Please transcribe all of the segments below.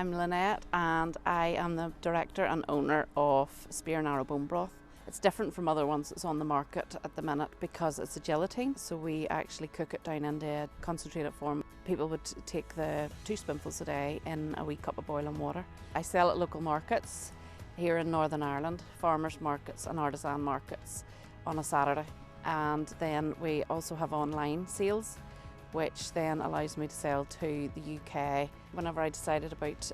I'm Lynette and I am the director and owner of Spear and Arrow Bone Broth. It's different from other ones that's on the market at the minute because it's a gelatine, so we actually cook it down into a concentrated form. People would take the 2 spoonfuls a day in a wee cup of boiling water. I sell at local markets here in Northern Ireland, farmers markets and artisan markets on a Saturday. And then we also have online sales, which then allows me to sell to the UK. Whenever I decided about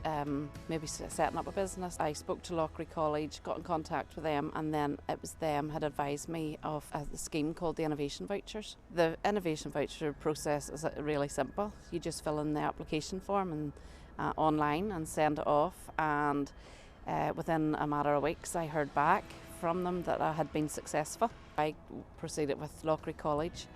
maybe setting up a business, I spoke to Loughry College, got in contact with them, and then it was them had advised me of a scheme called the Innovation Vouchers. The Innovation Voucher process is really simple. You just fill in the application form and online and send it off, and within a matter of weeks I heard back from them that I had been successful. I proceeded with Loughry College.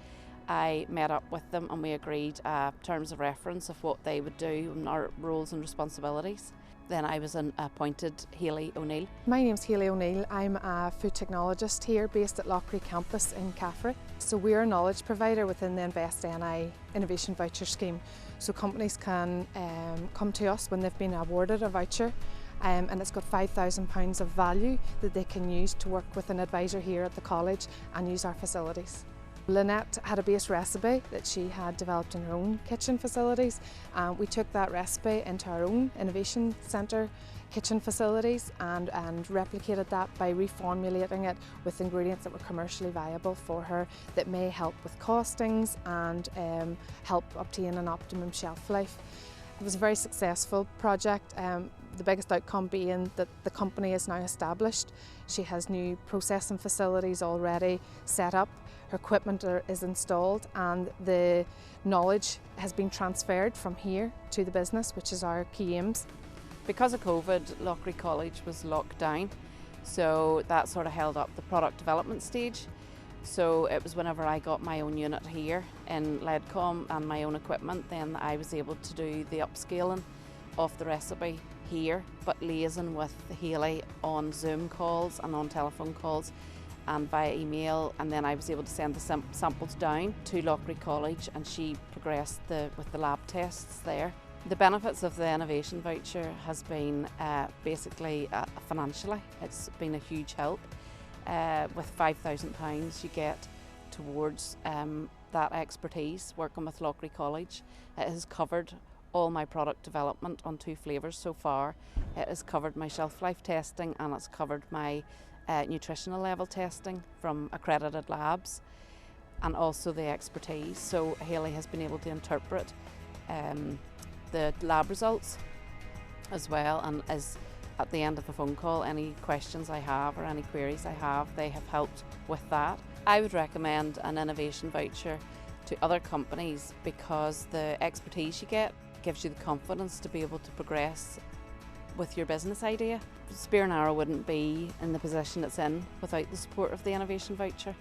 I met up with them and we agreed terms of reference of what they would do and our roles and responsibilities. Then I was appointed Hayley O'Neill. My name's Hayley O'Neill. I'm a food technologist here based at Loughry campus in Caffrey. So we're a knowledge provider within the Invest NI Innovation Voucher Scheme. So companies can come to us when they've been awarded a voucher and it's got £5,000 of value that they can use to work with an advisor here at the college and use our facilities. Lynette had a base recipe that she had developed in her own kitchen facilities. We took that recipe into our own Innovation Centre kitchen facilities and replicated that by reformulating it with ingredients that were commercially viable for her that may help with costings and help obtain an optimum shelf life. It was a very successful project, the biggest outcome being that the company is now established. She has new processing facilities already set up, her equipment is installed, and the knowledge has been transferred from here to the business, which is our key aims. Because of COVID, Loughry College was locked down, so that sort of held up the product development stage. So it was whenever I got my own unit here in Ledcom and my own equipment, then I was able to do the upscaling of the recipe here, but liaising with Hayley on Zoom calls and on telephone calls and via email, and then I was able to send the samples down to Loughry College and she progressed with the lab tests there. The benefits of the Innovation Voucher has been basically financially, it's been a huge help. With £5,000 you get towards that expertise working with Loughry College. It has covered all my product development on 2 flavours so far. It has covered my shelf life testing and it's covered my nutritional level testing from accredited labs and also the expertise. So Hayley has been able to interpret the lab results as well, and as at the end of the phone call, any questions I have or any queries I have, they have helped with that. I would recommend an Innovation Voucher to other companies because the expertise you get gives you the confidence to be able to progress with your business idea. Spear and Arrow wouldn't be in the position it's in without the support of the Innovation Voucher.